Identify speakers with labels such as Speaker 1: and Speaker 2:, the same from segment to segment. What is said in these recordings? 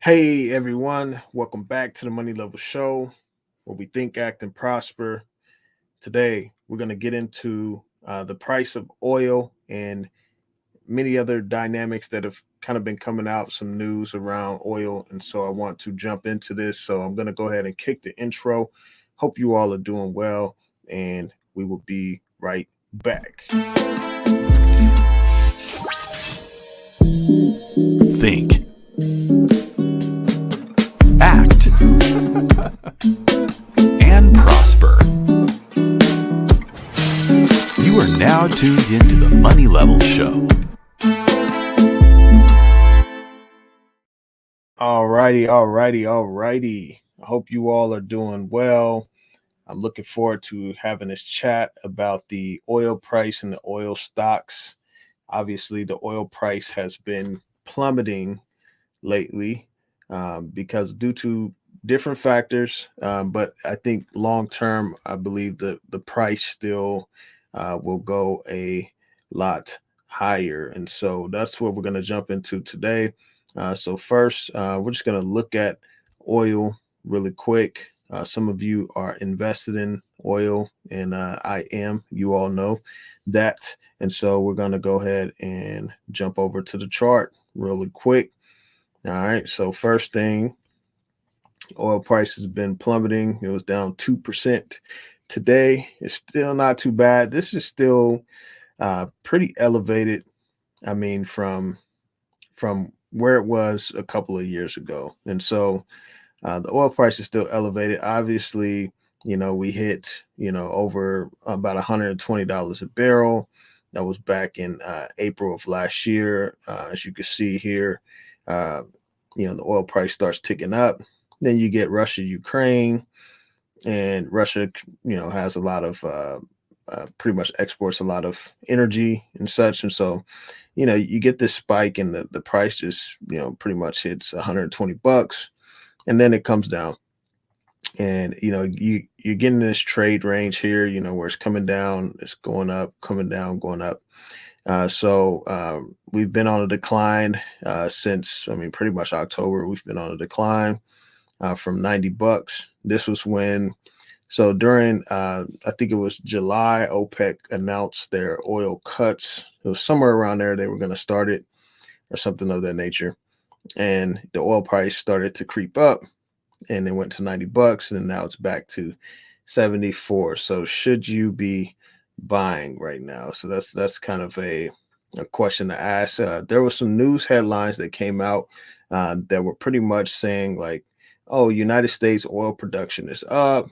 Speaker 1: Hey everyone, welcome back to the Money Level Show where we think, act, and prosper. Today, we're going to get into the price of oil and many other dynamics that have kind of been coming out, some news around oil. And so I want to jump into this. So I'm going to go ahead and kick the intro. Hope you all are doing well, and we will be right back.
Speaker 2: Think, act, and prosper. You are now tuned into the Money Level Show.
Speaker 1: Alrighty. I hope you all are doing well. I'm looking forward to having this chat about the oil price and the oil stocks. Obviously, the oil price has been plummeting lately because due to different factors. But I think long term, I believe the price still will go a lot higher. And so that's what we're going to jump into today. So first, we're just going to look at oil really quick. Some of you are invested in oil, and I am. You all know that. And so we're going to go ahead and jump over to the chart really quick. All right. So first thing, oil price has been plummeting. It was down 2% today. It's still not too bad. This is still pretty elevated. I mean, from where it was a couple of years ago. And so the oil price is still elevated. Obviously, we hit, over about $120 a barrel. That was back in April of last year. As you can see here, the oil price starts ticking up. Then you get Russia, Ukraine, and Russia, has a lot of pretty much exports a lot of energy and such. And so, you get this spike and the price just, pretty much hits $120 and then it comes down. And you're getting this trade range here, where it's coming down, it's going up, coming down, going up. So we've been on a decline since, pretty much October. We've been on a decline from $90. This was during, I think it was July, OPEC announced their oil cuts. It was somewhere around there. They were going to start it or something of that nature. And the oil price started to creep up and it went to $90 and now it's back to 74. So should you be buying right now? So that's kind of a question to ask. There were some news headlines that came out that were pretty much saying like, oh, United States oil production is up,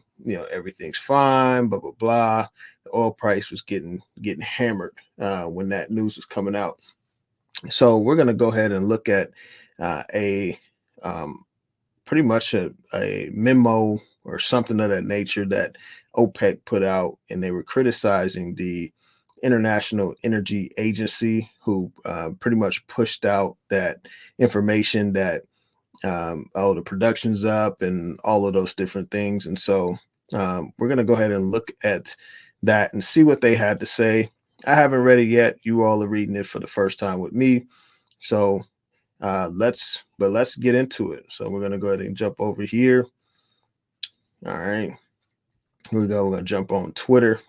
Speaker 1: everything's fine, blah, blah, blah. The oil price was getting hammered when that news was coming out. So we're going to go ahead and look at a pretty much a memo or something of that nature that OPEC put out, and they were criticizing the International Energy Agency, who pretty much pushed out that information that the production's up and all of those different things. And so we're going to go ahead and look at that and see what they had to say. I haven't read it yet. You all are reading it for the first time with me. So let's get into it. So we're going to go ahead and jump over here. All right. Here we go. We're going to jump on Twitter.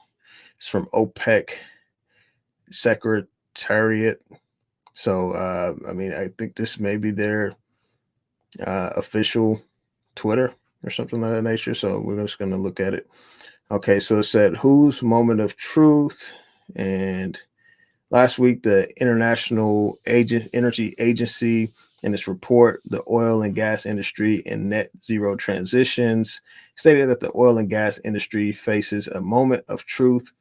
Speaker 1: It's from OPEC Secretariat. So, I think this may be their official Twitter or something of that nature. So we're just going to look at it. Okay. So it said, whose moment of truth? And last week, the International Energy Agency, in its report, The Oil and Gas Industry and Net Zero Transitions, stated that the oil and gas industry faces a moment of truth.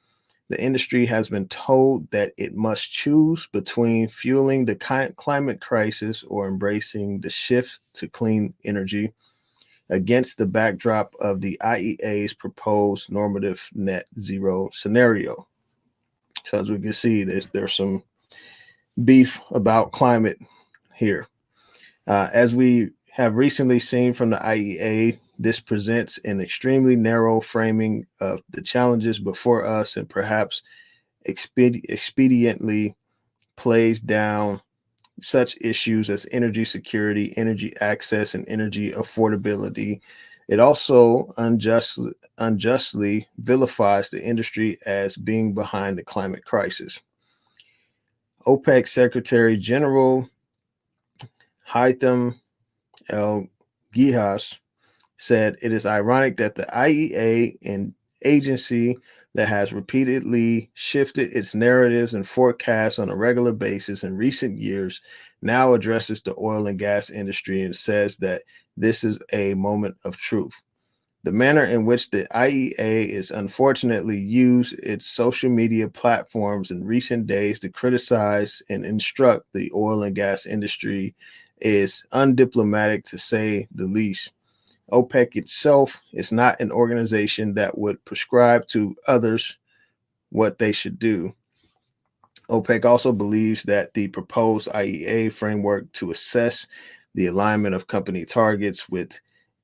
Speaker 1: The industry has been told that it must choose between fueling the climate crisis or embracing the shift to clean energy against the backdrop of the IEA's proposed normative net zero scenario. So as we can see, there's some beef about climate here. As we have recently seen from the IEA, this presents an extremely narrow framing of the challenges before us and perhaps expediently plays down such issues as energy security, energy access, and energy affordability. It also unjustly vilifies the industry as being behind the climate crisis. OPEC Secretary General Haitham El Gihas said it is ironic that the IEA, an agency that has repeatedly shifted its narratives and forecasts on a regular basis in recent years, now addresses the oil and gas industry and says that this is a moment of truth. The manner in which the IEA is unfortunately used its social media platforms in recent days to criticize and instruct the oil and gas industry is undiplomatic to say the least. OPEC itself is not an organization that would prescribe to others what they should do. OPEC also believes that the proposed IEA framework to assess the alignment of company targets with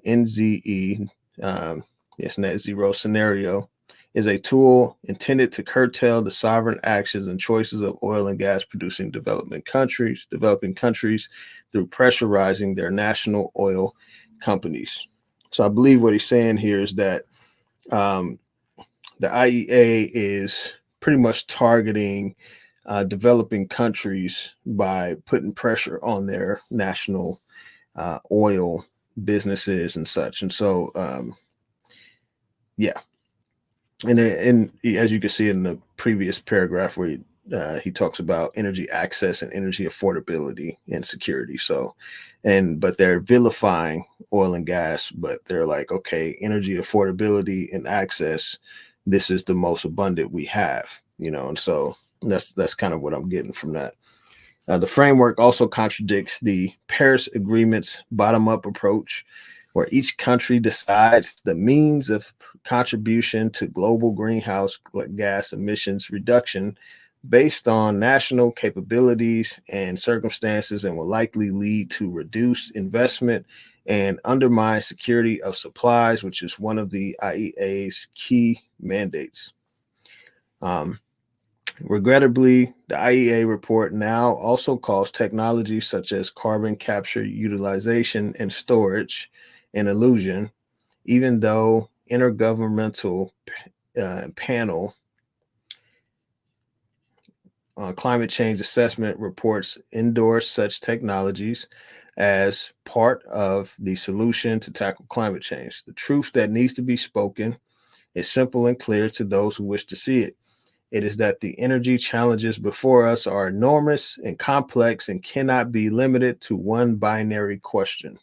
Speaker 1: NZE, net zero scenario, is a tool intended to curtail the sovereign actions and choices of oil and gas producing developing countries through pressurizing their national oil companies. So I believe what he's saying here is that the IEA is pretty much targeting developing countries by putting pressure on their national oil businesses and such. And so, yeah. And as you can see in the previous paragraph where he talks about energy access and energy affordability and security. So, but they're vilifying oil and gas, but they're like, okay, energy affordability and access, this is the most abundant we have, and so that's kind of what I'm getting from that. The framework also contradicts the Paris Agreement's bottom-up approach, where each country decides the means of contribution to global greenhouse gas emissions reduction based on national capabilities and circumstances, and will likely lead to reduced investment and undermine security of supplies, which is one of the IEA's key mandates. Regrettably, the IEA report now also calls technologies such as carbon capture, utilization, and storage an illusion, even though Intergovernmental Panel on Climate Change Assessment reports endorse such technologies as part of the solution to tackle climate change. The truth that needs to be spoken is simple and clear to those who wish to see it. It is that the energy challenges before us are enormous and complex and cannot be limited to one binary question.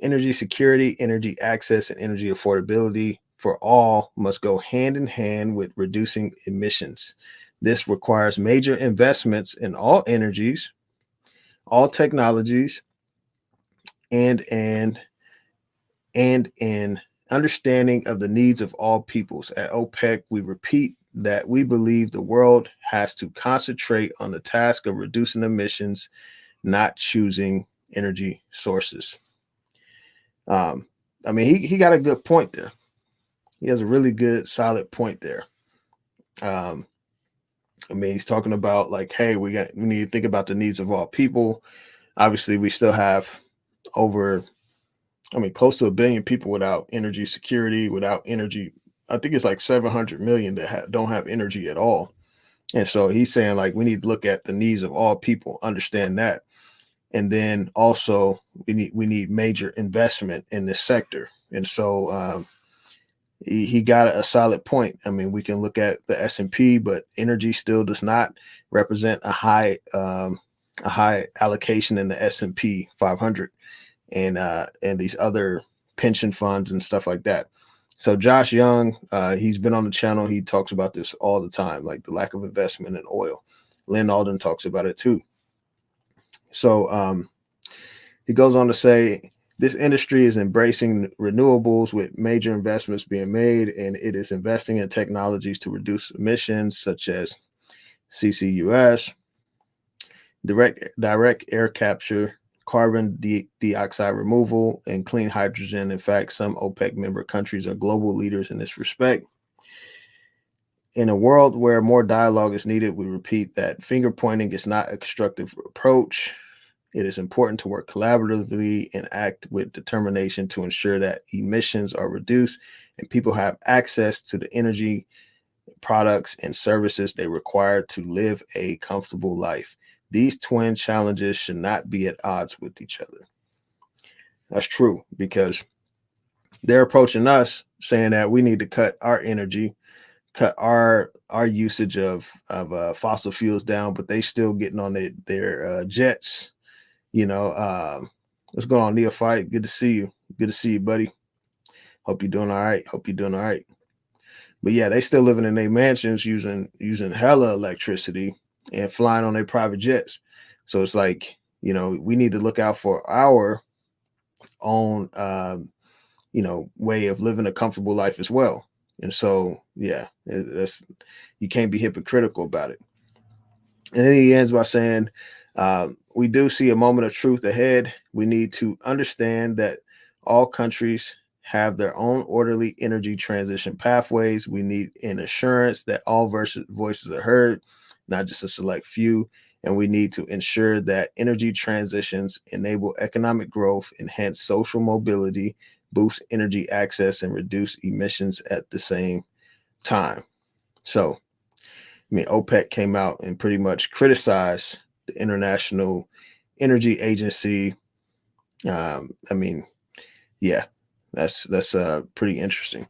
Speaker 1: Energy security, energy access, and energy affordability for all must go hand in hand with reducing emissions. This requires major investments in all energies, all technologies, and in understanding of the needs of all peoples. At OPEC, we repeat that we believe the world has to concentrate on the task of reducing emissions, not choosing energy sources. I mean, he got a good point there. He has a really good, solid point there. I mean, he's talking about like, hey, we need to think about the needs of all people. Obviously, we still have close to 1 billion people without energy security, without energy. I think it's like 700 million that don't have energy at all. And so he's saying like we need to look at the needs of all people, understand that. And then also we need major investment in this sector. And so he got a solid point. I mean, we can look at the S&P, but energy still does not represent a high allocation in the S&P 500 and these other pension funds and stuff like that. So Josh Young, he's been on the channel. He talks about this all the time, like the lack of investment in oil. Lynn Alden talks about it too. So he goes on to say, this industry is embracing renewables with major investments being made, and it is investing in technologies to reduce emissions such as CCUS, direct air capture, carbon dioxide removal, and clean hydrogen. In fact, some OPEC member countries are global leaders in this respect. In a world where more dialogue is needed, we repeat that finger pointing is not a constructive approach. It is important to work collaboratively and act with determination to ensure that emissions are reduced and people have access to the energy, products, and services they require to live a comfortable life. These twin challenges should not be at odds with each other. That's true, because they're approaching us saying that we need to cut our energy, cut our usage of fossil fuels down, but they still getting on their jets. What's going on, Neophyte? Good to see you. Good to see you, buddy. Hope you're doing all right. Hope you're doing all right. But yeah, they still living in their mansions using hella electricity and flying on their private jets. So it's like, we need to look out for our own way of living a comfortable life as well. And so, yeah, you can't be hypocritical about it. And then he ends by saying, we do see a moment of truth ahead. We need to understand that all countries have their own orderly energy transition pathways. We need an assurance that all voices are heard, not just a select few. And we need to ensure that energy transitions enable economic growth, enhance social mobility, boost energy access, and reduce emissions at the same time. So, OPEC came out and pretty much criticized the International Energy Agency. Yeah, that's pretty interesting.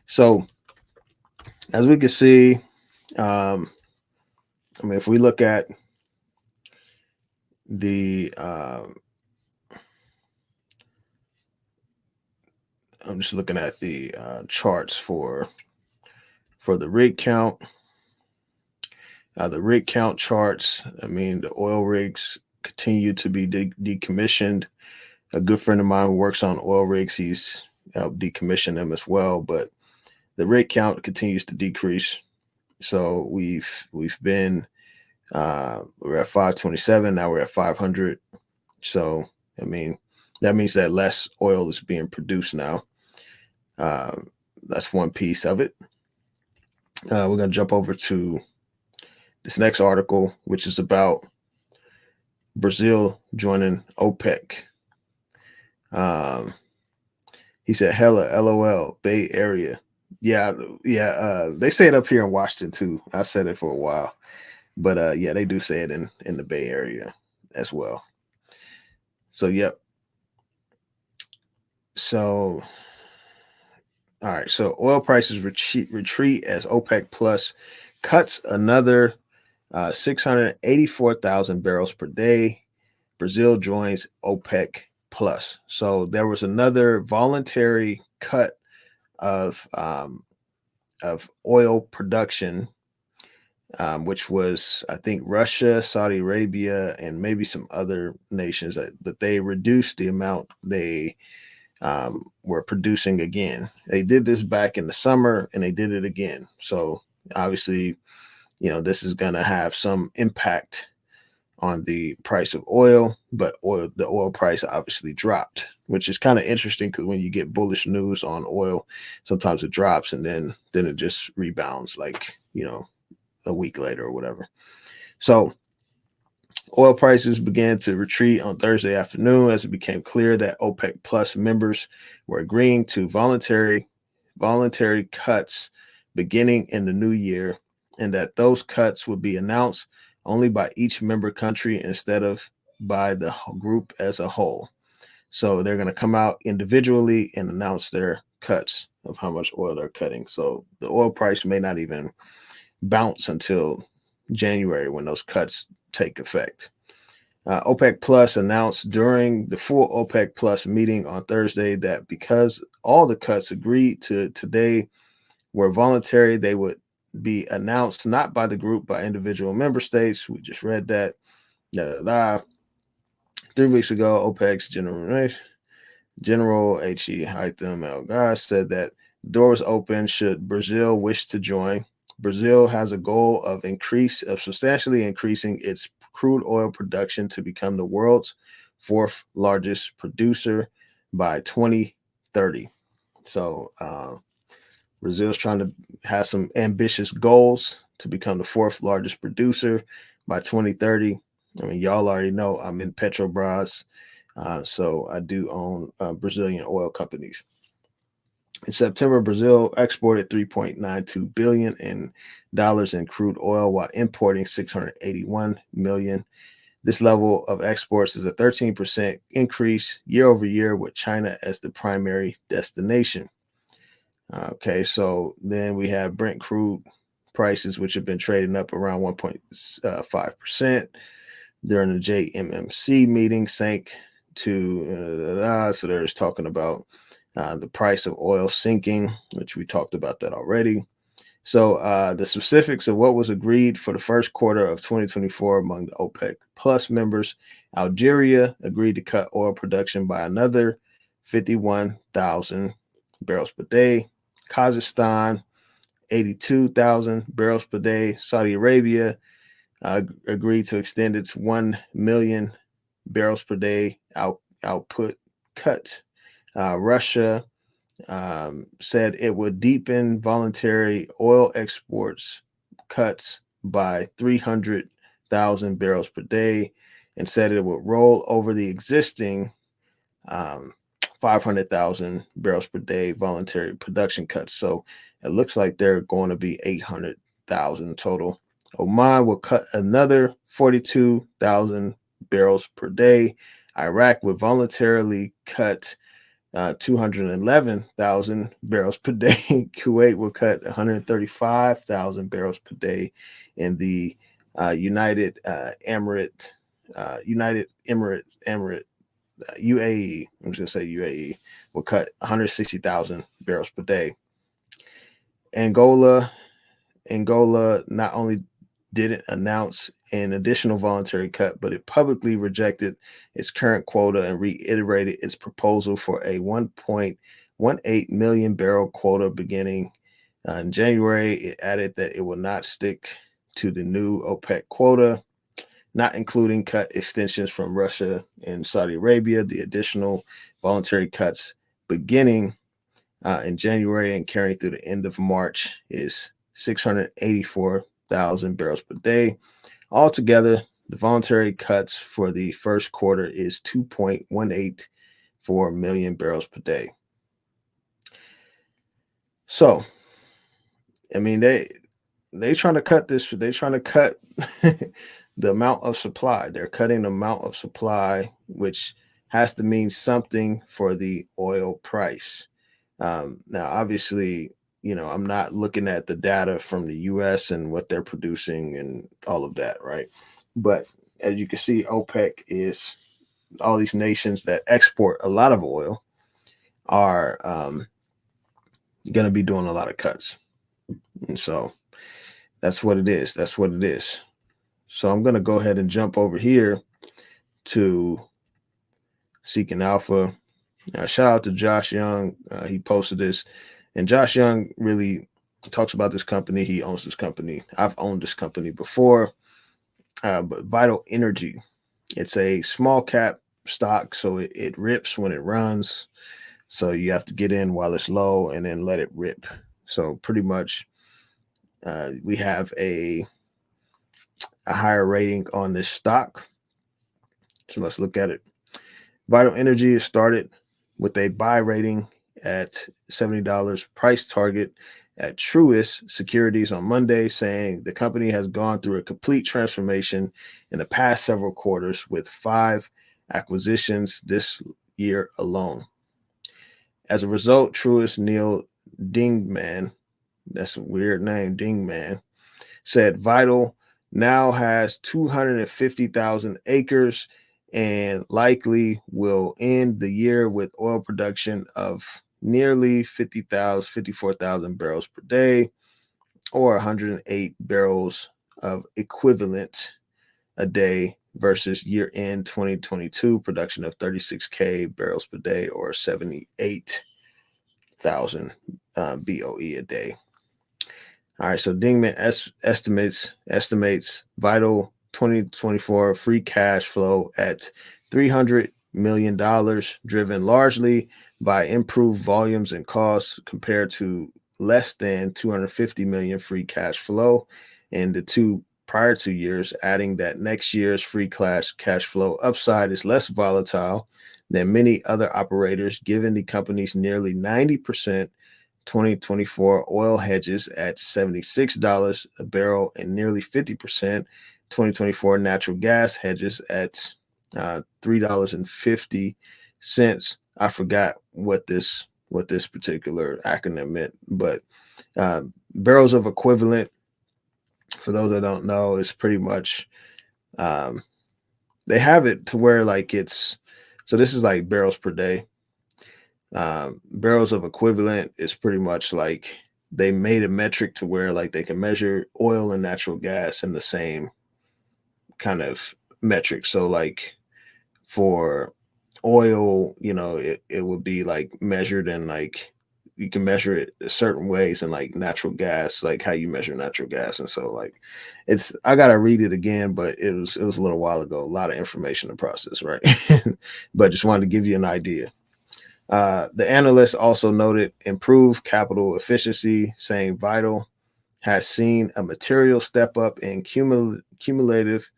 Speaker 1: So, as we can see, if we look at the, I'm just looking at the charts for the rig count. The rig count charts, the oil rigs continue to be decommissioned. A good friend of mine who works on oil rigs, he's helped decommission them as well, but the rig count continues to decrease. So we've been we're at 527, now we're at 500. So that means that less oil is being produced now. That's one piece of it. We're going to jump over to this next article, which is about Brazil joining OPEC. He said, hella, LOL, Bay Area. Yeah. They say it up here in Washington too. I've said it for a while, but yeah, they do say it in the Bay Area as well. So, yep. So, all right. So oil prices retreat as OPEC Plus cuts another 684,000 barrels per day. Brazil joins OPEC Plus. So there was another voluntary cut of oil production, which was, I think, Russia, Saudi Arabia, and maybe some other nations, but they reduced the amount they were producing again. They did this back in the summer and they did it again. So obviously, this is going to have some impact on the price of oil, but the oil price obviously dropped, which is kind of interesting because when you get bullish news on oil, sometimes it drops and then it just rebounds like, a week later or whatever. So oil prices began to retreat on Thursday afternoon as it became clear that OPEC Plus members were agreeing to voluntary cuts beginning in the new year, and that those cuts would be announced only by each member country instead of by the group as a whole. So they're going to come out individually and announce their cuts of how much oil they're cutting. So the oil price may not even bounce until January when those cuts take effect. OPEC Plus announced during the full OPEC Plus meeting on Thursday that because all the cuts agreed to today were voluntary, they would be announced not by the group, by individual member states. We just read that. 3 weeks ago, OPEC's General H.E. Haitham El-Ghaz said that the door was open should Brazil wish to join. Brazil has a goal of substantially increasing its crude oil production to become the world's fourth largest producer by 2030. So Brazil's trying to have some ambitious goals to become the fourth largest producer by 2030. I mean, y'all already know I'm in Petrobras, so I do own Brazilian oil companies. In September, Brazil exported 3.92 billion in dollars in crude oil while importing 681 million. This level of exports is a 13% increase year over year, with China as the primary destination. Okay, so then we have Brent crude prices, which have been trading up around 1.5% during the JMMC meeting, sank to, so there's talking about the price of oil sinking, which we talked about that already. So the specifics of what was agreed for the first quarter of 2024 among the OPEC Plus members: Algeria agreed to cut oil production by another 51,000 barrels per day. Kazakhstan, 82,000 barrels per day. Saudi Arabia agreed to extend its 1 million barrels per day output cut. Russia said it would deepen voluntary oil exports cuts by 300,000 barrels per day, and said it would roll over the existing 500,000 barrels per day voluntary production cuts. So it looks like they're going to be 800,000 total. Oman will cut another 42,000 barrels per day. Iraq would voluntarily cut 211,000 barrels per day. Kuwait will cut 135,000 barrels per day. And the United Emirates, UAE, I'm just going to say UAE, will cut 160,000 barrels per day. Angola not only didn't announce an additional voluntary cut, but it publicly rejected its current quota and reiterated its proposal for a 1.18 million barrel quota beginning in January. It added that it will not stick to the new OPEC quota, not including cut extensions from Russia and Saudi Arabia. The additional voluntary cuts beginning in January and carrying through the end of March is 684,000 barrels per day. Altogether, the voluntary cuts for the first quarter is 2.184 million barrels per day. So, I mean, they trying to cut this. They trying to cut the amount of supply. They're cutting the amount of supply, which has to mean something for the oil price. Now, obviously, I'm not looking at the data from the U.S. and what they're producing and all of that, right? But as you can see, OPEC is all these nations that export a lot of oil are going to be doing a lot of cuts. And so that's what it is. That's what it is. So I'm going to go ahead and jump over here to Seeking Alpha. Shout out to Josh Young. He posted this. And Josh Young really talks about this company. He owns this company. I've owned this company before, but Vital Energy. It's a small cap stock, so it rips when it runs. So you have to get in while it's low and then let it rip. So pretty much we have a higher rating on this stock. So let's look at it. Vital Energy is started with a buy rating at $70 price target at Truist Securities on Monday, saying the company has gone through a complete transformation in the past several quarters with 5 acquisitions this year alone. As a result, Truist Neil Dingman, that's a weird name, Dingman, said Vital now has 250,000 acres and likely will end the year with oil production of nearly 54,000 barrels per day, or 108 barrels of equivalent a day versus year-end 2022 production of 36K barrels per day, or 78,000 BOE a day. All right, so Dingman estimates Vital 2024 free cash flow at $300 million, driven largely by improved volumes and costs compared to less than 250 million free cash flow in the prior 2 years, adding that next year's free cash flow upside is less volatile than many other operators, given the company's nearly 90% 2024 oil hedges at $76 a barrel and nearly 50% 2024 natural gas hedges at $3.50. I forgot what this particular acronym meant, but barrels of equivalent, for those that don't know, is pretty much they have it to where like it's, so this is like barrels per day. Barrels of equivalent is pretty much like they made a metric to where like they can measure oil and natural gas in the same kind of metric. So like for oil, it would be like measured in like you can measure it certain ways, and like natural gas, like how you measure natural gas. And so like I gotta read it again, but it was a little while ago, a lot of information to process, right? But just wanted to give you an idea. The analyst also noted improved capital efficiency, saying Vital has seen a material step up in cumulative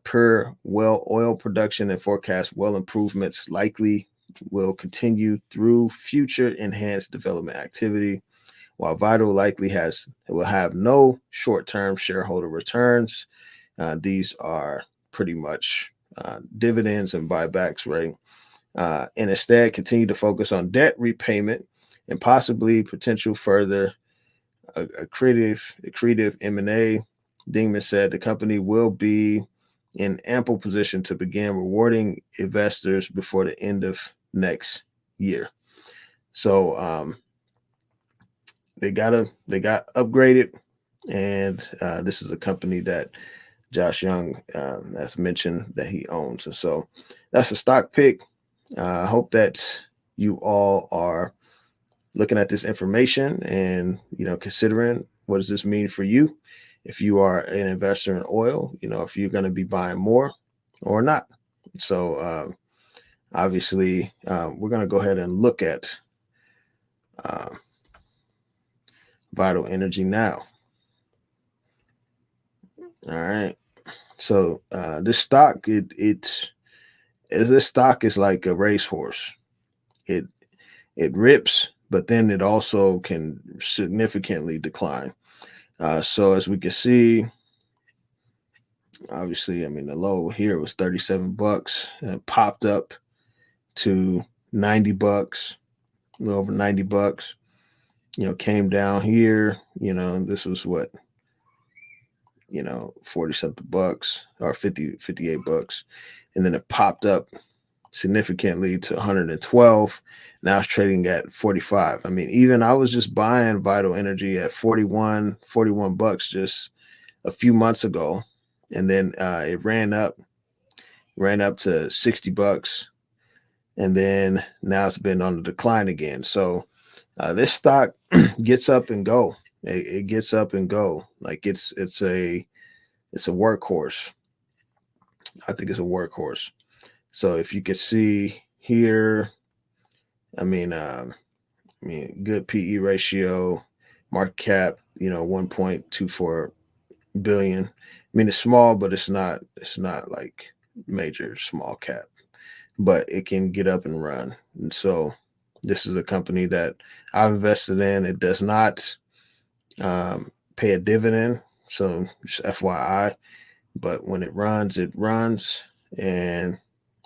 Speaker 1: per well oil production, and forecast well improvements likely will continue through future enhanced development activity. While Vital likely will have no short-term shareholder returns, these are pretty much dividends and buybacks, right? And instead continue to focus on debt repayment and possibly potential further accretive M&A. Dingman said the company will be in ample position to begin rewarding investors before the end of next year. So they got upgraded, and this is a company that Josh Young has mentioned that he owns. And so that's a stock pick. I hope that you all are looking at this information and, considering what does this mean for you if you are an investor in oil, if you're going to be buying more or not. So obviously, we're going to go ahead and look at Vital Energy now. All right. So this stock, this stock is like a racehorse. It rips, but then it also can significantly decline. So as we can see, obviously, the low here was $37. It popped up to $90, a little over $90. Came down here. This was what, $47 or 58 bucks, and then it popped up significantly to 112. Now it's trading at 45. Even I was just buying Vital Energy at 41 bucks just a few months ago, and then it ran up to 60 bucks, and then now it's been on the decline again. So this stock gets up and go. It gets up and go. Like it's a workhorse. I think it's a workhorse. So if you could see here, good PE ratio, market cap, 1.24 billion. It's small, but it's not like major small cap, but it can get up and run. And so this is a company that I've invested in. It does not pay a dividend, so just FYI, but when it runs, and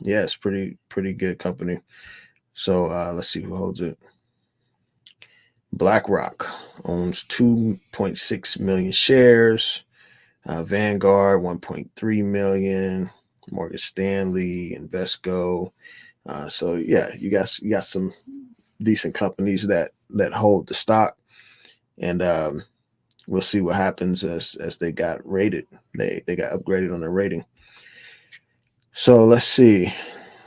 Speaker 1: yeah, it's pretty good company. So let's see who holds it. BlackRock owns 2.6 million shares. Vanguard 1.3 million. Morgan Stanley, Invesco. So yeah, you got some decent companies that hold the stock, and we'll see what happens as they got rated. They got upgraded on their rating. So let's see.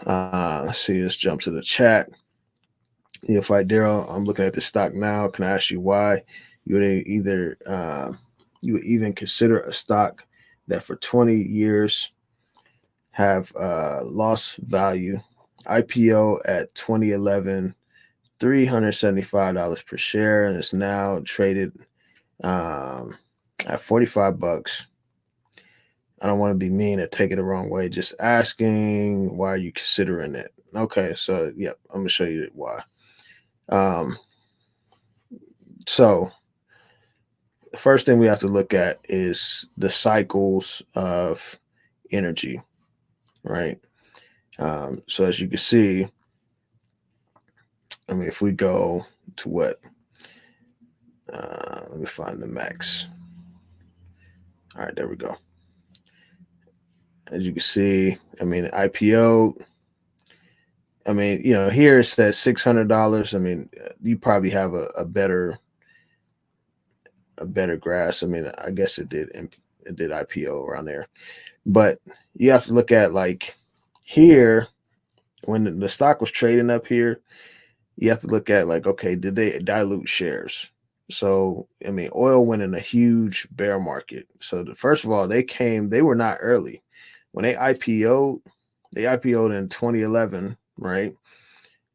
Speaker 1: Let's jump to the chat. Fight Daryl, I'm looking at the stock now. Can I ask you why you would you would even consider a stock that for 20 years have lost value? IPO at 2011, $375 per share, and it's now traded at 45 bucks. I don't want to be mean or take it the wrong way. Just asking, why are you considering it? Okay, so yep, I'm gonna show you why. Um, so the first thing we have to look at is the cycles of energy, right? So as you can see, I mean, if we go to what? Let me find the max. All right, there we go. As you can see, I mean, IPO. I mean, here it says $600. I mean, you probably have a better grasp. I mean, I guess it did IPO around there, but you have to look at like here when the stock was trading up here. You have to look at like, okay, did they dilute shares? So I mean, oil went in a huge bear market. So first of all, they were not early when they IPO'd. They IPO'd in 2011, right?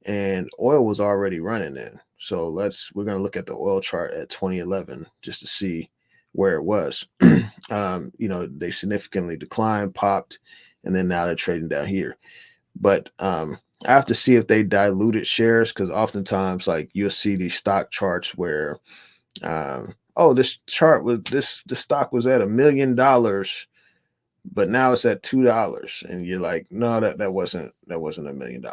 Speaker 1: And oil was already running in. So we're going to look at the oil chart at 2011 just to see where it was. They significantly declined, popped, and then now they're trading down here. But I have to see if they diluted shares, because oftentimes like you'll see these stock charts where this stock was at $1 million, but now it's at $2, and you're like, no, that wasn't $1 million.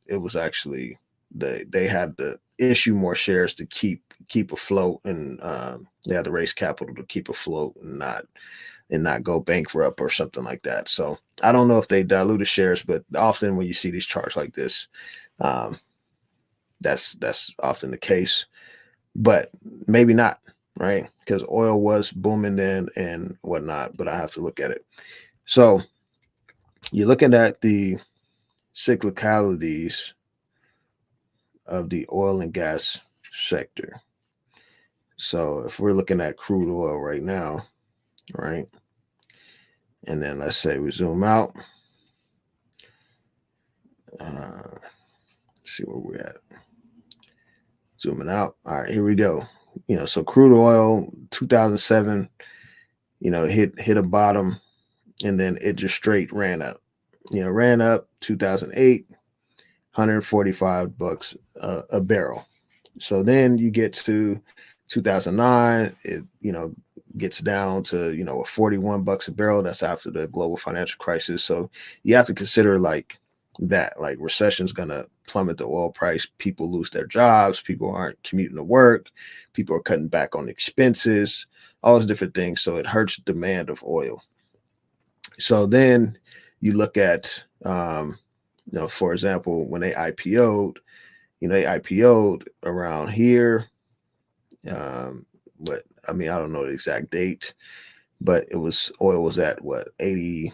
Speaker 1: It was actually they had to issue more shares to keep afloat, and they had to raise capital to keep afloat and not go bankrupt or something like that. So I don't know if they diluted shares, but often when you see these charts like this, that's often the case, but maybe not, right? Because oil was booming then and whatnot, but I have to look at it. So you're looking at the cyclicalities of the oil and gas sector. So if we're looking at crude oil right now, right? And then let's say we zoom out. See where we're at. Zooming out. All right, here we go. So crude oil, 2007, hit a bottom, and then it just straight ran up. Ran up 2008, 145 bucks a barrel. So then you get to 2009, it gets down to 41 bucks a barrel. That's after the global financial crisis. So you have to consider like that, like recession's gonna plummet the oil price. People lose their jobs. People aren't commuting to work. People are cutting back on expenses. All those different things. So it hurts demand of oil. So then you look at for example, when they IPO'd, they IPO'd around here. But I mean, I don't know the exact date, but oil was at what, 80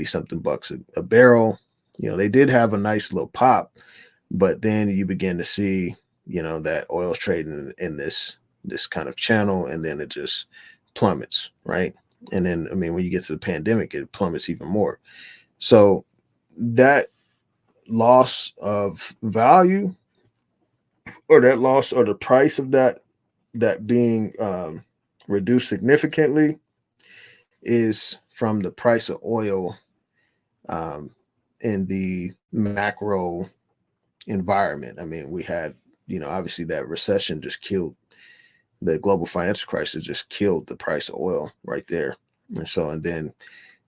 Speaker 1: something bucks a barrel. They did have a nice little pop, but then you begin to see, that oil's trading in this kind of channel, and then it just plummets, right? And then, I mean, when you get to the pandemic, it plummets even more. So that loss of value, or that loss, or the price of that being reduced significantly, is from the price of oil in the macro environment. I mean, we had, obviously that recession just killed the global financial crisis, just killed the price of oil right there. And then,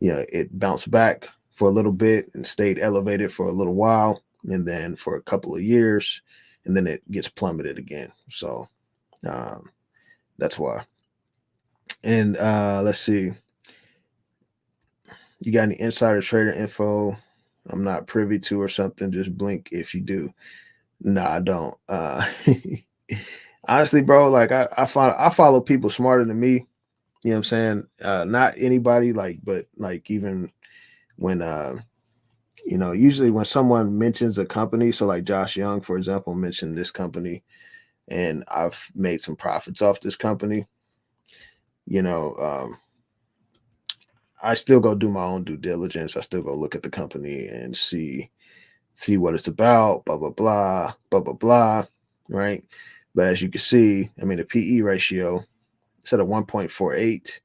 Speaker 1: it bounced back for a little bit and stayed elevated for a little while, and then for a couple of years, and then it gets plummeted again. So that's why. And let's see. You got any insider trader info I'm not privy to or something? Just blink if you do. No, I don't. Honestly, bro, like I follow people smarter than me. You know what I'm saying? Not anybody, but like even when usually when someone mentions a company, so like Josh Young, for example, mentioned this company, and I've made some profits off this company, I still go do my own due diligence. I still go look at the company and see what it's about, blah, blah, blah, blah, blah, blah. right? But as you can see, I mean, the PE ratio is at a 1.48.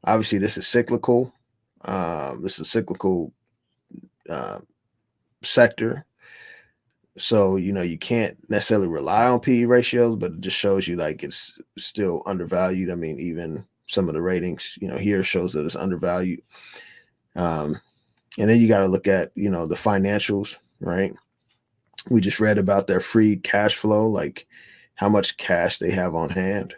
Speaker 1: Obviously, this is cyclical. This is a cyclical uh, sector. So, you can't necessarily rely on PE ratios, but it just shows you like it's still undervalued. I mean, even some of the ratings, here shows that it's undervalued. Um, and then you got to look at, the financials, right? We just read about their free cash flow, like how much cash they have on hand,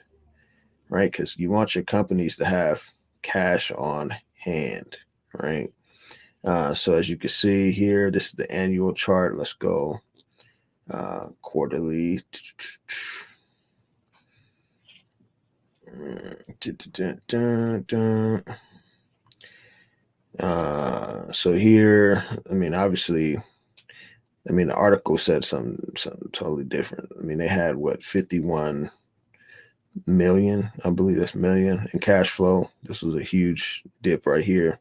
Speaker 1: right? Because you want your companies to have cash on hand, right? So as you can see here, this is the annual chart. Let's go quarterly. So here, I mean, obviously, the article said something totally different. I mean, they had what, 51 million, I believe that's million in cash flow. This was a huge dip right here.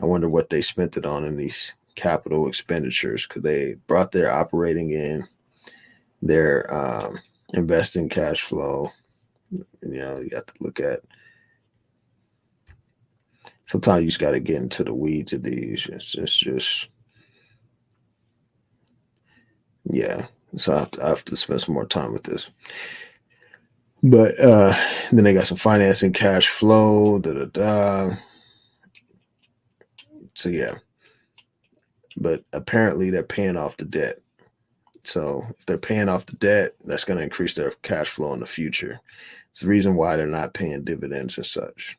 Speaker 1: I wonder what they spent it on in these capital expenditures, because they brought their operating in, their investing cash flow. You got to look at. Sometimes you just got to get into the weeds of these. It's just yeah. So I have to spend some more time with this. But then they got some financing cash flow. So yeah. But apparently they're paying off the debt. So if they're paying off the debt, that's going to increase their cash flow in the future. It's the reason why they're not paying dividends and such.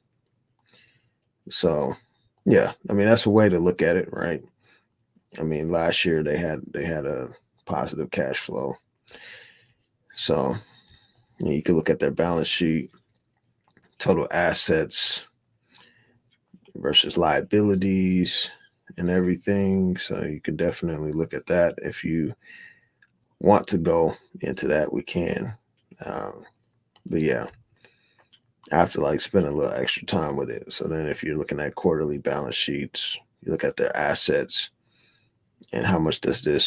Speaker 1: So yeah, I mean, that's a way to look at it, right? I mean, last year they had a positive cash flow. So you can look at their balance sheet, total assets versus liabilities and everything. So you can definitely look at that. If you want to go into that, we can. But yeah, I have to like spend a little extra time with it. So then if you're looking at quarterly balance sheets, you look at their assets and how much does their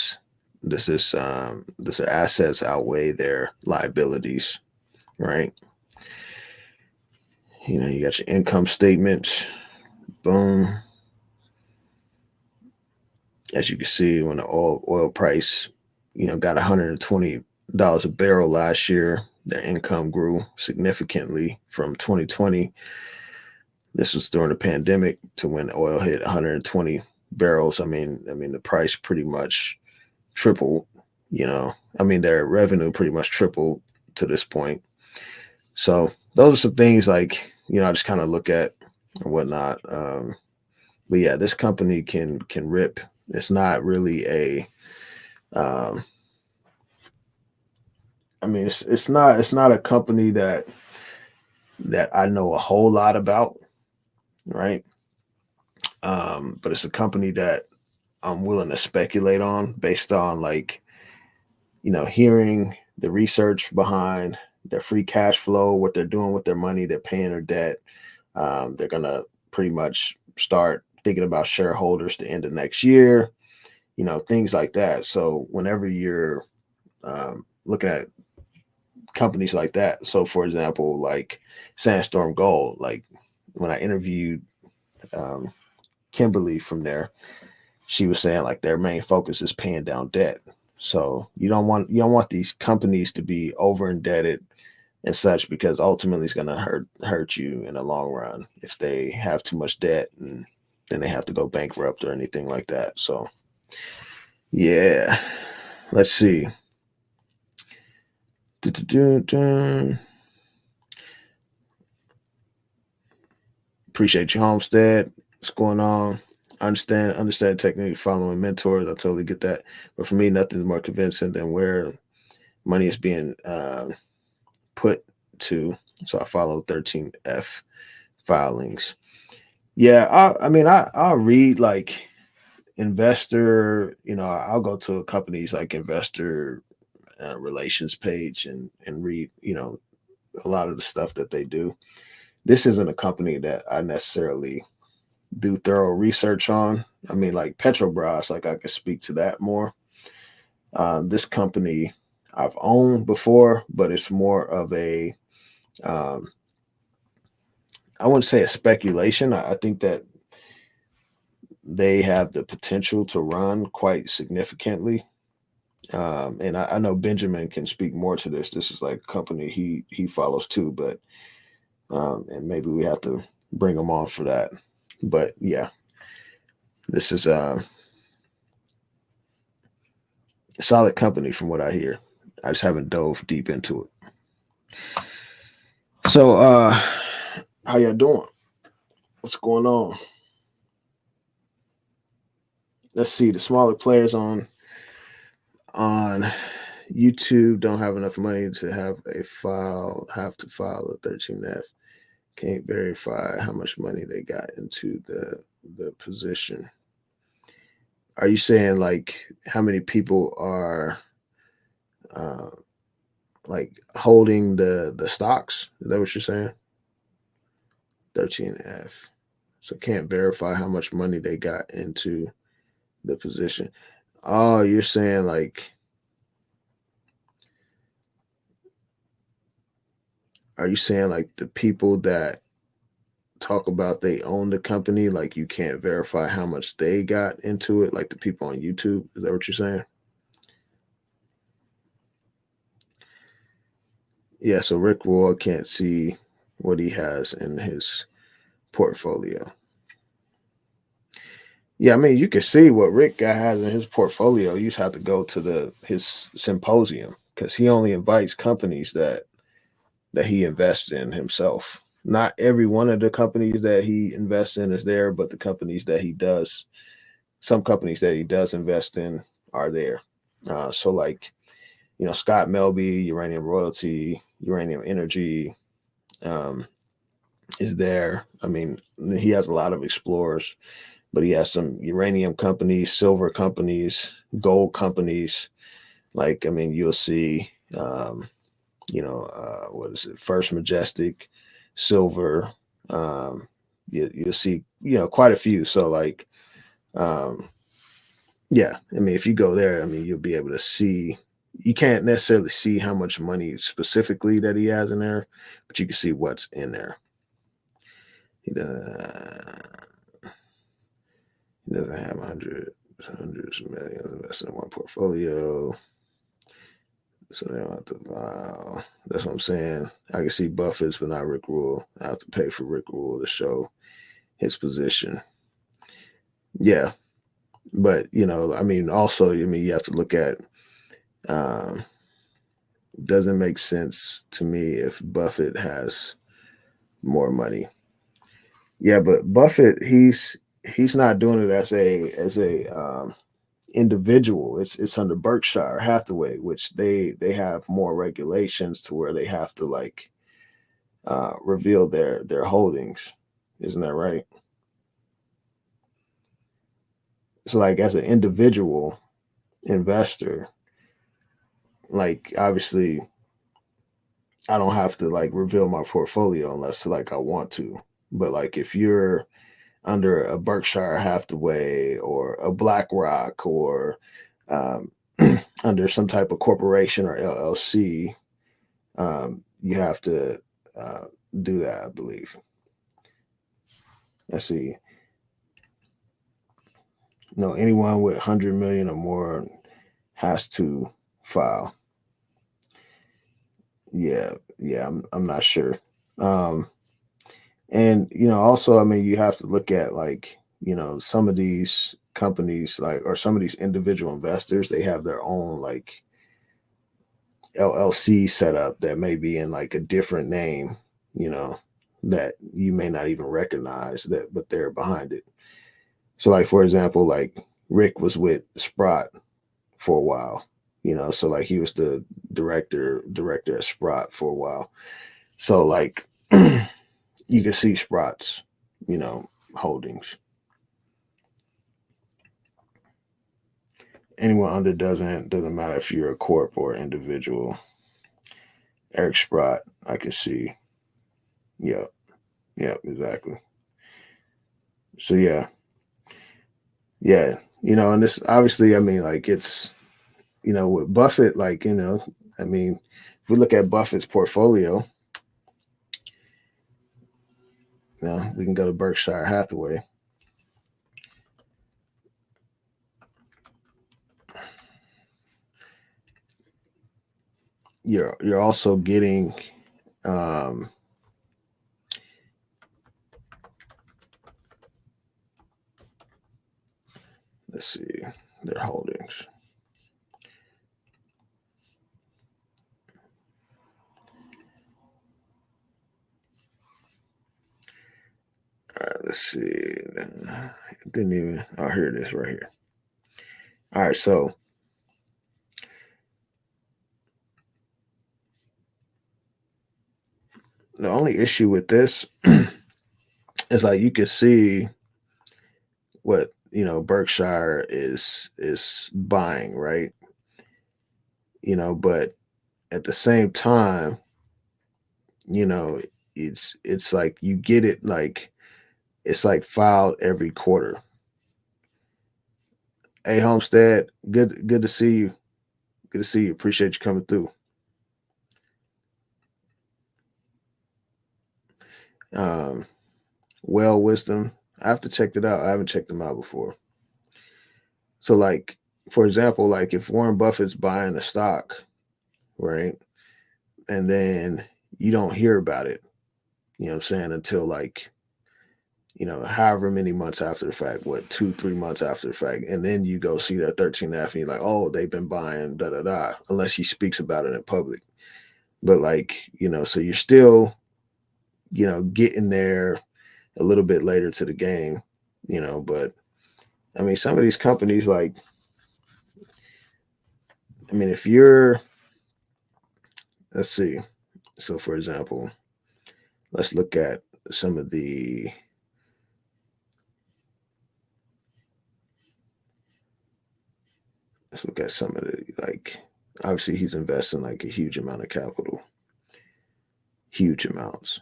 Speaker 1: assets outweigh their liabilities, right? You got your income statement. Boom. As you can see, when the oil price, got $120 a barrel last year, their income grew significantly from 2020. This was during the pandemic to when oil hit 120 barrels. I mean, the price pretty much tripled. Their revenue pretty much tripled to this point. So those are some things like, I just kind of look at and whatnot. But yeah, this company can rip. It's not really a, it's not a company that I know a whole lot about, right? But it's a company that I'm willing to speculate on based on like, hearing the research behind their free cash flow, what they're doing with their money, they're paying their debt. They're gonna pretty much start thinking about shareholders the end of next year, things like that. So whenever you're looking at companies like that, so for example, like Sandstorm Gold, like when I interviewed Kimberly from there, she was saying like their main focus is paying down debt. So you don't want these companies to be over indebted and such, because ultimately it's going to hurt you in the long run if they have too much debt and then they have to go bankrupt or anything like that. So yeah, let's see. Appreciate you, Homestead. What's going on? I understand technique following mentors. I totally get that. But for me, nothing's more convincing than where money is being put to. So I follow 13F filings. Yeah, I'll read like investor, I'll go to a company's like investor relations page and read, a lot of the stuff that they do. This isn't a company that I necessarily do thorough research on. I mean, like Petrobras, like I could speak to that more. This company, I've owned before, but it's more of a um, I wouldn't say a speculation. I think that they have the potential to run quite significantly. And I know Benjamin can speak more to this. This is like a company he follows too, but and maybe we have to bring him on for that. But yeah, this is a solid company from what I hear. I just haven't dove deep into it. So how y'all doing? What's going on? Let's see. The smaller players on YouTube don't have enough money to have to file a 13F. Can't verify how much money they got into the position. Are you saying like how many people are uh, like holding the stocks? Is that what you're saying? 13F. So can't verify how much money they got into the position. Oh, you're saying like, are you saying like the people that talk about they own the company, like you can't verify how much they got into it, like the people on YouTube? Is that what you're saying? Yeah, so Rick Roy can't see what he has in his portfolio. Yeah, I mean, you can see what Rick guy has in his portfolio. You just have to go to his symposium because he only invites companies that he invests in himself. Not every one of the companies that he invests in is there, but the companies that he does, some companies that he does invest in are there. So like, Scott Melby, Uranium Royalty, Uranium Energy, um, is there. I mean, he has a lot of explorers, but he has some uranium companies, silver companies, gold companies. Like, I mean, you'll see, what is it? First Majestic, Silver. Um, you'll see, quite a few. So like, um, yeah, I mean, if you go there, I mean, you'll be able to see. You can't necessarily see how much money specifically that he has in there, but you can see what's in there. He doesn't have hundreds of millions invested in one portfolio. So they don't have to file. That's what I'm saying. I can see Buffett's, but not Rick Rule. I have to pay for Rick Rule to show his position. Yeah. But, I mean, also, I mean, you have to look at, um, doesn't make sense to me if Buffett has more money. Yeah, but Buffett, he's not doing it as a individual. It's under Berkshire Hathaway, which they have more regulations to where they have to like reveal their holdings. Isn't that right? So like as an individual investor, like obviously I don't have to like reveal my portfolio unless like I want to. But like if you're under a Berkshire Hathaway or a BlackRock or um, under some type of corporation or LLC, you have to uh, do that, I believe. Let's see. No, anyone with 100 million or more has to file. Yeah, I'm not sure. Um, and also, I mean, you have to look at like some of these companies, like or some of these individual investors, they have their own like LLC set up that may be in like a different name, you know, that you may not even recognize that, but they're behind it. So, like for example, like Rick was with Sprott for a while, so like he was the director at Sprott for a while. So like you can see Sprott's, holdings. Anyone under doesn't matter if you're a corp or individual. Eric Sprott, I can see. Yep, yep, exactly. So yeah, and this obviously, I mean, like it's with Buffett, like I mean, if we look at Buffett's portfolio, now we can go to Berkshire Hathaway. You're also getting let's see their holdings. All right, let's see. It didn't even. Oh, here it is, right here. All right, so the only issue with this is like you can see what Berkshire is buying, right? But at the same time, you know, it's like you get it like it's like filed every quarter. Hey, Homestead, good to see you. Good to see you. Appreciate you coming through. Um, well, wisdom. I have to check it out. I haven't checked them out before. So, like, for example, like if Warren Buffett's buying a stock, right, and then you don't hear about it, you know what I'm saying, until like, however many months after the fact, what, 2, 3 months after the fact, and then you go see that 13F and you're like, oh, they've been buying da da da, unless he speaks about it in public. But like, so you're still, getting there a little bit later to the game, but I mean, some of these companies, like, I mean, if you're, let's see, so for example, let's look at some of the, let's look at some of the, like, obviously he's investing like a huge amount of capital, huge amounts.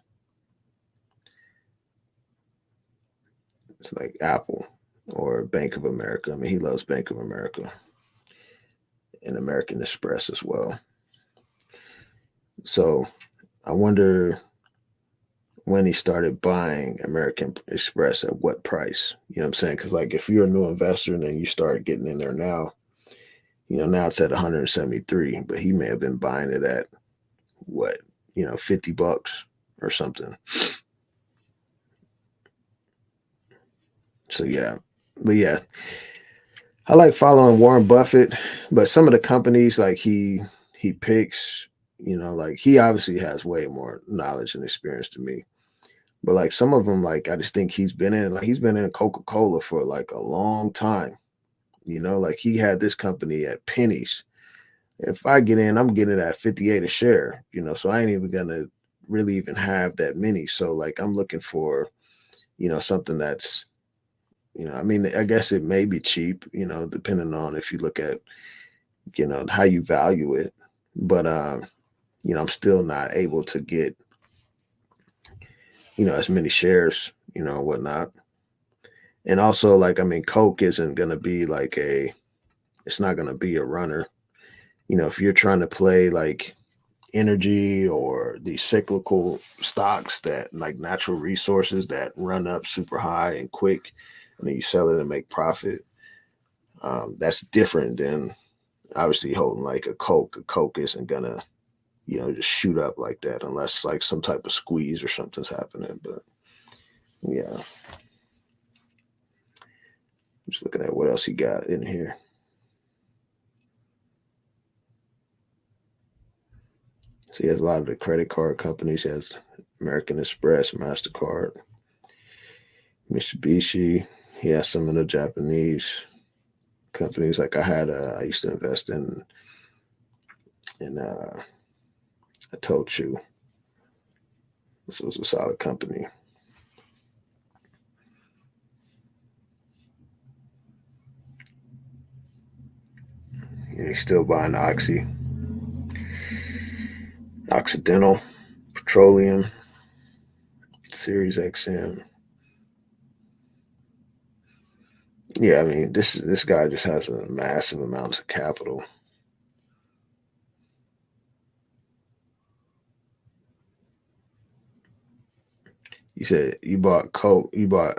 Speaker 1: It's like Apple or Bank of America. I mean, he loves Bank of America and American Express as well. So I wonder when he started buying American Express at what price. You know what I'm saying? Because like if you're a new investor and then you start getting in there now, now it's at 173, but he may have been buying it at what, $50 or something. So yeah, but yeah, I like following Warren Buffett, but some of the companies like he picks, like he obviously has way more knowledge and experience than me. But like some of them, like I just think he's been in Coca-Cola for like a long time. Like he had this company at pennies. If I get in, I'm getting it at 58 a share, so I ain't even gonna really even have that many. So like I'm looking for, something that's, I mean, I guess it may be cheap, depending on if you look at, how you value it. But I'm still not able to get, as many shares, whatnot. And also, like, I mean, Coke isn't gonna be like it's not gonna be a runner. If you're trying to play like energy or these cyclical stocks that like natural resources that run up super high and quick, and then you sell it and make profit, that's different than obviously holding like a Coke. A Coke isn't gonna, just shoot up like that unless like some type of squeeze or something's happening. But yeah, just looking at what else he got in here. So he has a lot of the credit card companies. He has American Express, MasterCard, Mitsubishi. He has some of the Japanese companies. Like I used to invest in I told you this was a solid company. And he's still buying Occidental Petroleum, Series XM. Yeah, I mean this guy just has a massive amounts of capital. You said you bought Coke. You bought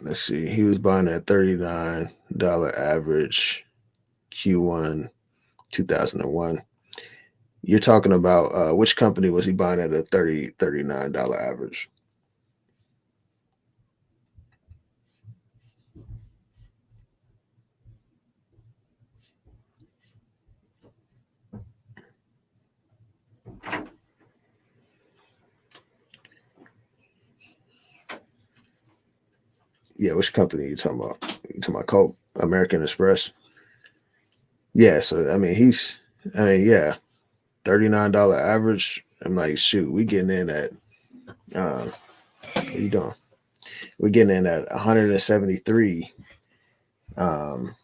Speaker 1: let's see. He was buying at $39 average Q1 2001. You're talking about which company was he buying at a $39 average? Yeah, which company you talking about? You talking about Coke, American Express? Yeah, so I mean yeah, $39 average. I'm like, shoot, we getting in at what are you doing? We're getting in at 173. Um,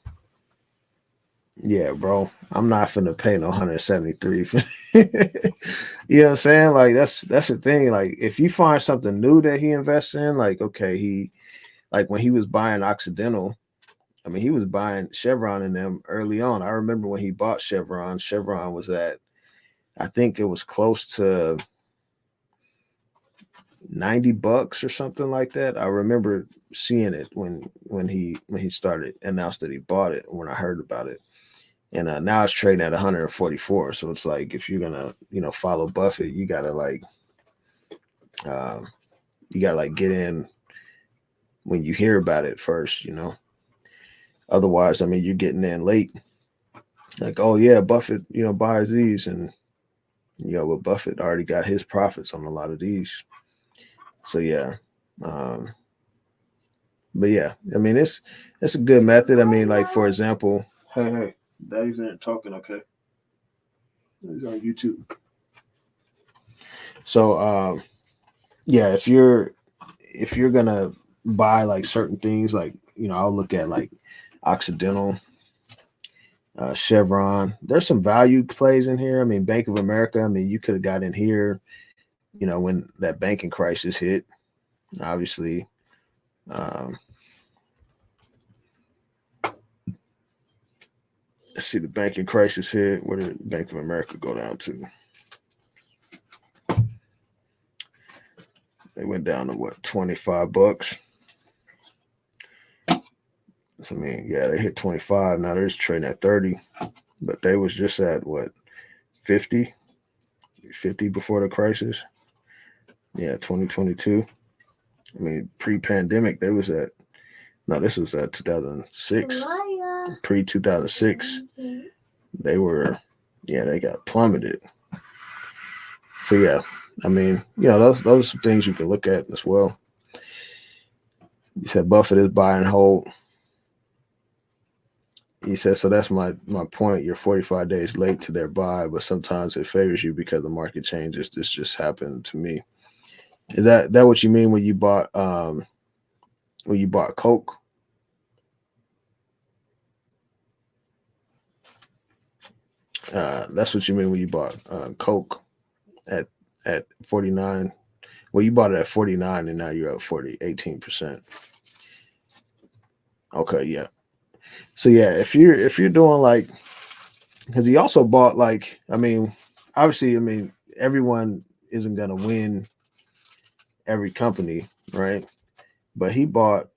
Speaker 1: yeah, bro, I'm not finna pay no 173. You know what I'm saying? Like that's the thing. Like if you find something new that he invests in, like okay, he like when he was buying Occidental. I mean, he was buying Chevron in them early on. I remember when he bought Chevron. Chevron was at, I think it was close to $90 or something like that. I remember seeing it when he started announced that he bought it when I heard about it. And now it's trading at 144. So it's like if you're gonna follow Buffett, um, you gotta like get in when you hear about it first. Otherwise, I mean, you're getting in late. Like, oh yeah, Buffett, buys these, and but Buffett already got his profits on a lot of these. So yeah, um, but yeah, I mean, it's a good method. I mean, like for example, hey, Daddy's not talking, okay? He's on YouTube. So yeah, if you're gonna buy like certain things, like I'll look at like Occidental, Chevron. There's some value plays in here. I mean, Bank of America. I mean, you could have got in here, when that banking crisis hit. Obviously, um, let's see the banking crisis hit. Where did Bank of America go down to? They went down to what, $25? So, I mean, yeah, they hit 25. Now they're just trading at 30, but they was just at what, 50 before the crisis. Yeah, 2022. I mean, pre-pandemic, they was at, no, this was at 2006. Pre-2006, they were, yeah, they got plummeted. So yeah, I mean, those are some things you can look at as well. You said Buffett is buy and hold. He said, so that's my point. You're 45 days late to their buy, but sometimes it favors you because the market changes. This just happened to me. Is that what you mean when you bought Coke? That's what you mean when you bought Coke at 49. Well, you bought it at 49 and now you're up 18%. Okay, yeah. So yeah, if you're doing like, because he also bought like, I mean, obviously, I mean, everyone isn't gonna win every company, right? But he bought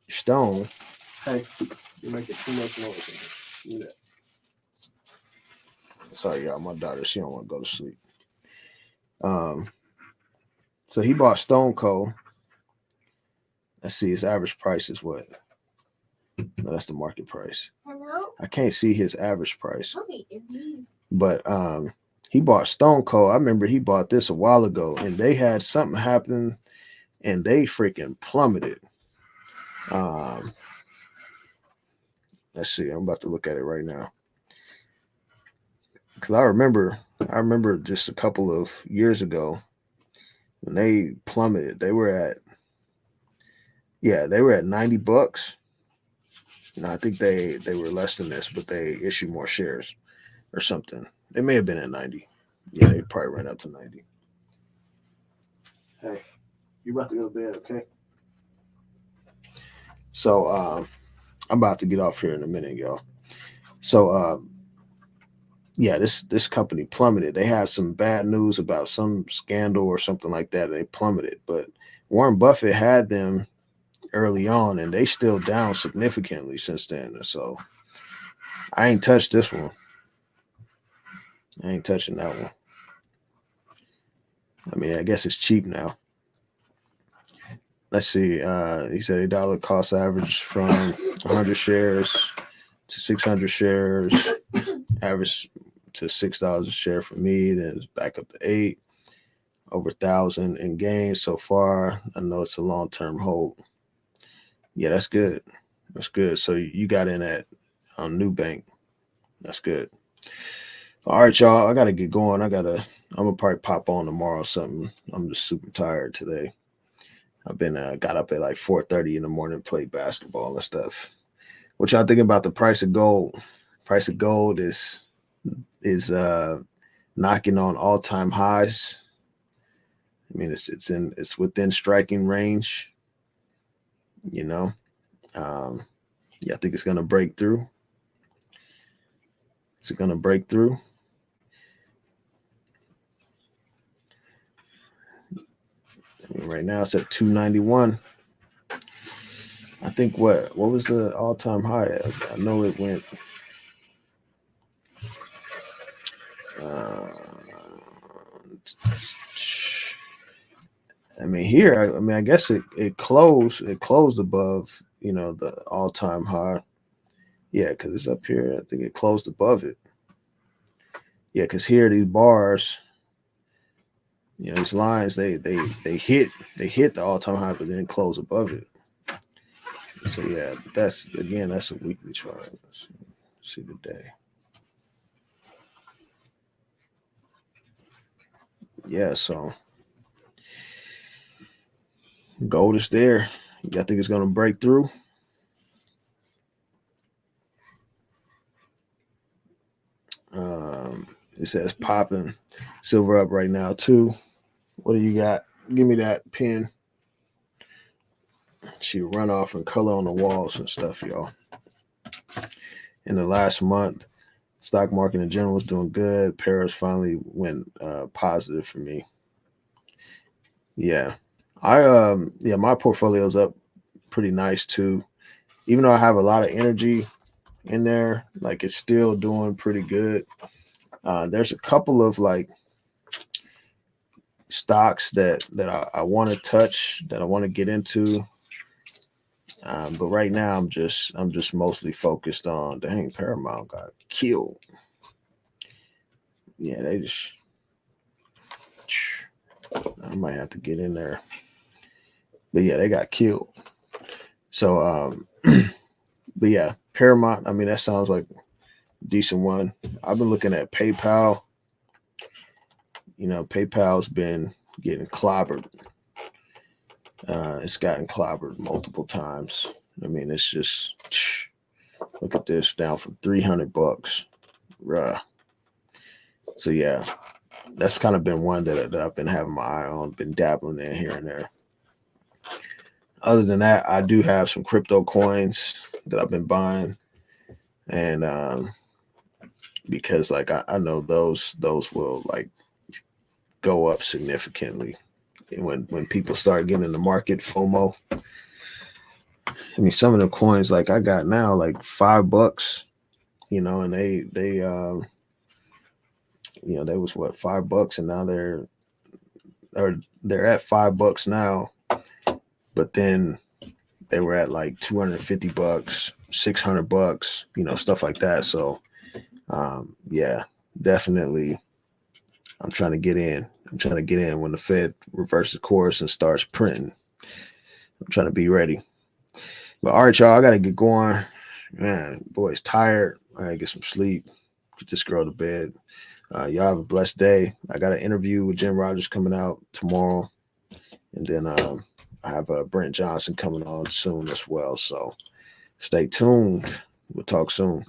Speaker 1: Stone. Hey, you're making too much noise. Do that. Sorry, y'all. My daughter, she don't want to go to sleep. So he bought Stone Co. Let's see, his average price is what? No, that's the market price. Hello? I can't see his average price. But he bought Stone Co. I remember he bought this a while ago, and they had something happen, and they freaking plummeted. Let's see. I'm about to look at it right now. Because I remember just a couple of years ago when they plummeted. They were at $90. No, I think they were less than this, but they issued more shares or something. They may have been at 90. Yeah, they probably ran up to 90. Hey, you about to go to bed, okay? So I'm about to get off here in a minute, y'all. So yeah, this company plummeted. They had some bad news about some scandal or something like that. They plummeted, but Warren Buffett had them early on, and they still down significantly since then. So I ain't touched this one. I ain't touching that one. I mean, I guess it's cheap now. Let's see. He said $8 cost average from 100 shares to 600 shares, average to $6 a share for me. Then it's back up to 8, over 1,000 in gains so far. I know it's a long-term hold. Yeah, that's good. That's good. So you got in at Nubank. That's good. All right, y'all. I gotta get going. I'm gonna probably pop on tomorrow or something. I'm just super tired today. I've been got up at like 4:30 in the morning, played basketball and stuff. What y'all think about the price of gold? Price of gold is knocking on all-time highs. I mean, it's within striking range. You know, yeah, I think it's gonna break through. Is it gonna break through? I mean, right now it's at 291. I think what was the all-time high? I know it went. I mean, here. I mean, I guess it closed above the all-time high. Yeah, because it's up here. I think it closed above it. Yeah, because here these bars, these lines, they hit the all-time high, but then close above it. So yeah, that's a weekly chart. Let's see the day. Yeah, so gold is there. I think it's gonna break through. It says popping, silver up right now too. What do you got? Give me that pen. She run off and color on the walls and stuff, y'all. In the last month, stock market in general was doing good. Paris finally went positive for me. Yeah, my portfolio's up pretty nice too. Even though I have a lot of energy in there, like it's still doing pretty good. There's a couple of like stocks that I want to touch, that I want to get into. But right now I'm just mostly focused on Paramount got killed. Yeah, they just I might have to get in there. But yeah, they got killed. So but yeah, Paramount, I mean that sounds like a decent one. I've been looking at PayPal. PayPal's been getting clobbered. It's gotten clobbered multiple times. I mean, it's just look at this, down from $300. Bruh. So yeah, that's kind of been one that I've been having my eye on, been dabbling in here and there. Other than that, I do have some crypto coins that I've been buying, and because like I know those will like go up significantly. And when people start getting in the market, FOMO. I mean, some of the coins like I got now like $5, and they they was what, $5, and now they're at $5 now, but then they were at like $250, $600, stuff like that. So yeah, definitely I'm trying to get in. When the Fed reverses course and starts printing. I'm trying to be ready. But all right, y'all, I gotta get going. Man, boy's tired. I gotta get some sleep. Get this girl to bed. Y'all have a blessed day. I got an interview with Jim Rogers coming out tomorrow, and then I have Brent Johnson coming on soon as well. So stay tuned. We'll talk soon.